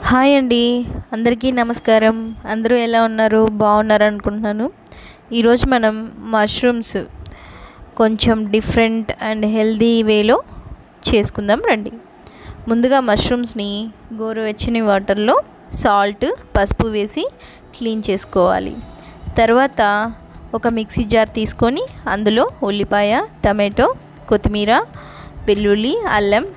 Hi అండి, అందరికీ నమస్కారం. అందరూ ఎలా ఉన్నారు? బాగున్నారు అనుకుంటున్నాను. ఈరోజు మనం మష్రూమ్స్ కొంచెం డిఫరెంట్ అండ్ హెల్దీ వేలో చేసుకుందాం రండి. ముందుగా మష్రూమ్స్ని గోరువెచ్చని వాటర్లో సాల్ట్, పసుపు వేసి క్లీన్ చేసుకోవాలి. తర్వాత ఒక మిక్సీ జార్ తీసుకొని అందులో ఉల్లిపాయ, టమాటో, కొత్తిమీర, వెల్లుల్లి, అల్లం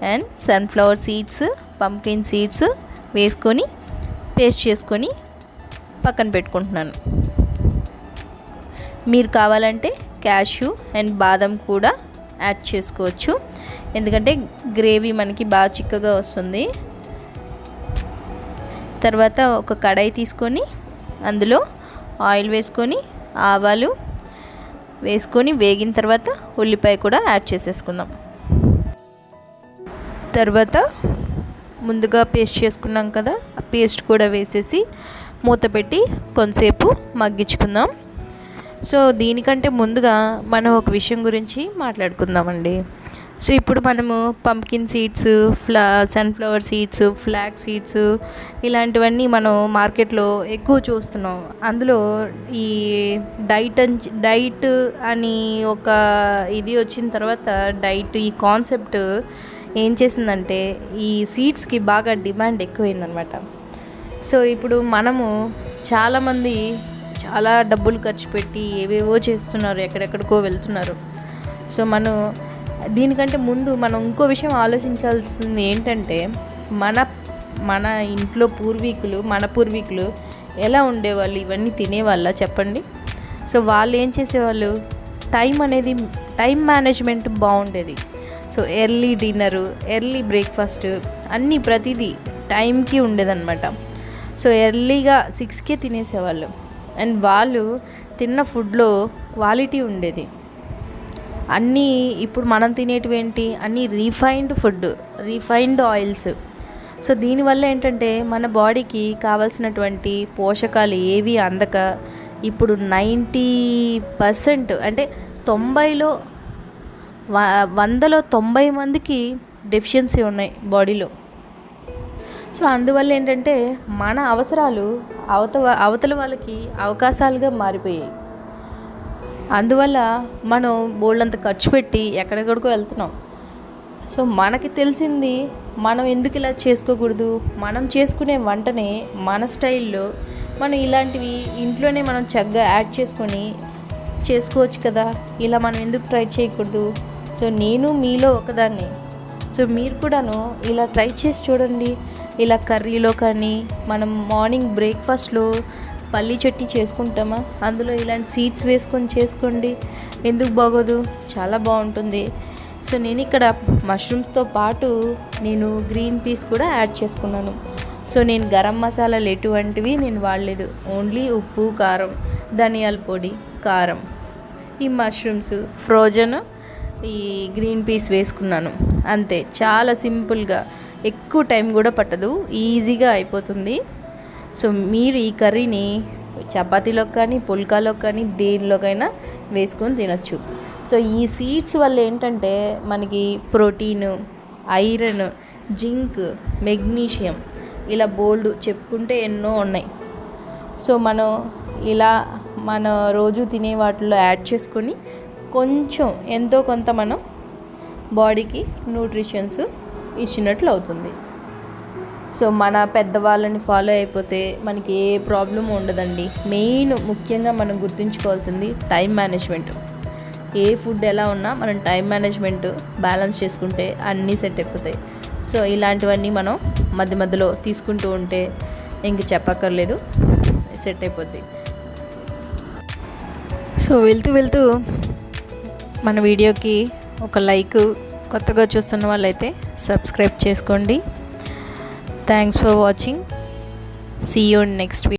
and sunflower seeds, pumpkin seeds వేసుకొని పేస్ట్ చేసుకొని పక్కన పెట్టుకుంటున్నాను. మీరు కావాలంటే క్యాష్యూ అండ్ బాదం కూడా యాడ్ చేసుకోవచ్చు, ఎందుకంటే గ్రేవీ మనకి బాగా చిక్కగా వస్తుంది. తర్వాత ఒక కడాయి తీసుకొని అందులో ఆయిల్ వేసుకొని ఆవాలు వేసుకొని వేగిన తర్వాత ఉల్లిపాయ కూడా యాడ్ చేసేసుకుందాం. తర్వాత ముందుగా పేస్ట్ చేసుకున్నాం కదా, ఆ పేస్ట్ కూడా వేసేసి మూత పెట్టి కొంతసేపు మగ్గించుకుందాం. సో దీనికంటే ముందుగా మనం ఒక విషయం గురించి మాట్లాడుకుందామండి. సో ఇప్పుడు మనము pumpkin seeds, sunflower seeds, flax seeds ఇలాంటివన్నీ మనం మార్కెట్లో ఎక్కువ చూస్తున్నాం. అందులో ఈ డైట్ అని ఒక ఇది వచ్చిన తర్వాత ఈ కాన్సెప్ట్ ఏం చేసిందంటే ఈ సీడ్స్కి బాగా డిమాండ్ ఎక్కువైందనమాట. సో ఇప్పుడు మనము చాలామంది చాలా డబ్బులు ఖర్చు పెట్టి ఏవేవో చేస్తున్నారు, ఎక్కడెక్కడికో వెళ్తున్నారు. సో దీనికంటే ముందు మనం ఇంకో విషయం ఆలోచించాల్సింది ఏంటంటే మన ఇంట్లో మన పూర్వీకులు ఎలా ఉండేవాళ్ళు, ఇవన్నీ తినేవాళ్ళ చెప్పండి. సో వాళ్ళు ఏం చేసేవాళ్ళు, టైం మేనేజ్మెంట్ బాగుండేది. So early dinner, early breakfast అన్నీ ప్రతిదీ టైంకి ఉండేదన్నమాట. సో ఎర్లీగా 6కే తినేసేవాళ్ళు. అండ్ వాళ్ళు తిన్న ఫుడ్లో క్వాలిటీ ఉండేది. అన్నీ ఇప్పుడు మనం తినేటివి ఏంటి, అన్నీ రీఫైన్డ్ ఆయిల్స్. సో దీనివల్ల ఏంటంటే మన బాడీకి కావాల్సినటువంటి పోషకాలు ఏవి అందక ఇప్పుడు 90% అంటే 100లో 90 మందికి డెఫిషియన్సీ ఉన్నాయి బాడీలో. సో అందువల్ల ఏంటంటే మన అవసరాలు అవతల వాళ్ళకి అవకాశాలుగా మారిపోయాయి. అందువల్ల మనం బోల్డంత ఖర్చు పెట్టి ఎక్కడెక్కడికో వెళ్తున్నాం. సో మనకి తెలిసింది మనం ఎందుకు ఇలా చేసుకోకూడదు, మనం చేసుకునే వంటనే మన స్టైల్లో మనం ఇలాంటివి ఇంట్లోనే మనం చక్కగా యాడ్ చేసుకొని చేసుకోవచ్చు కదా, ఇలా మనం ఎందుకు ట్రై చేయకూడదు. సో నేను మీలో ఒకదాన్ని. సో మీరు కూడాను ఇలా ట్రై చేసి చూడండి. ఇలా కర్రీలో కానీ మనం మార్నింగ్ బ్రేక్ఫాస్ట్లో పల్లీ చట్నీ చేసుకుంటామా, అందులో ఇలాంటి సీడ్స్ వేసుకొని చేసుకోండి. ఎందుకు బాగోదు, చాలా బాగుంటుంది. సో నేను ఇక్కడ మష్రూమ్స్తో పాటు నేను గ్రీన్ పీస్ కూడా యాడ్ చేసుకున్నాను. సో నేను గరం మసాలాలు ఎటువంటివి నేను వాడలేదు, ఓన్లీ ఉప్పు, కారం, ధనియాల పొడి, కారం, ఈ మష్రూమ్స్ ఫ్రోజన్, ఈ గ్రీన్ పీస్ వేసుకున్నాను. అంతే, చాలా సింపుల్గా, ఎక్కువ టైం కూడా పట్టదు, ఈజీగా అయిపోతుంది. సో మీరు ఈ కర్రీని చపాతీలోకి కానీ పుల్కాలోకి కానీ దేనిలోకైనా వేసుకొని తినచ్చు. సో ఈ సీడ్స్ వల్ల ఏంటంటే మనకి ప్రోటీన్, ఐరన్, జింక్, మెగ్నీషియం ఇలా బోల్డ్ చెప్పుకుంటే ఎన్నో ఉన్నాయి. సో మనం ఇలా మన రోజు తినే వాటిలో యాడ్ చేసుకొని కొంచెం ఎంతో కొంత మనం బాడీకి న్యూట్రిషన్స్ ఇచ్చినట్లు అవుతుంది. సో మన పెద్దవాళ్ళని ఫాలో అయిపోతే మనకి ఏ ప్రాబ్లం ఉండదండి. ముఖ్యంగా మనం గుర్తుంచుకోవాల్సింది టైం మేనేజ్మెంట్. ఏ ఫుడ్ ఎలా ఉన్నా మనం టైం మేనేజ్మెంట్ బ్యాలెన్స్ చేసుకుంటే అన్నీ సెట్ అయిపోతాయి. సో ఇలాంటివన్నీ మనం మధ్యలో తీసుకుంటూ ఉంటే ఇంక చెప్పక్కర్లేదు, సెట్ అయిపోద్ది. సో వెళ్తూ మన వీడియోకి ఒక లైక్, కొత్తగా చూస్తున్న వాళ్ళైతే సబ్స్క్రైబ్ చేసుకోండి. Thanks for watching. See you next video.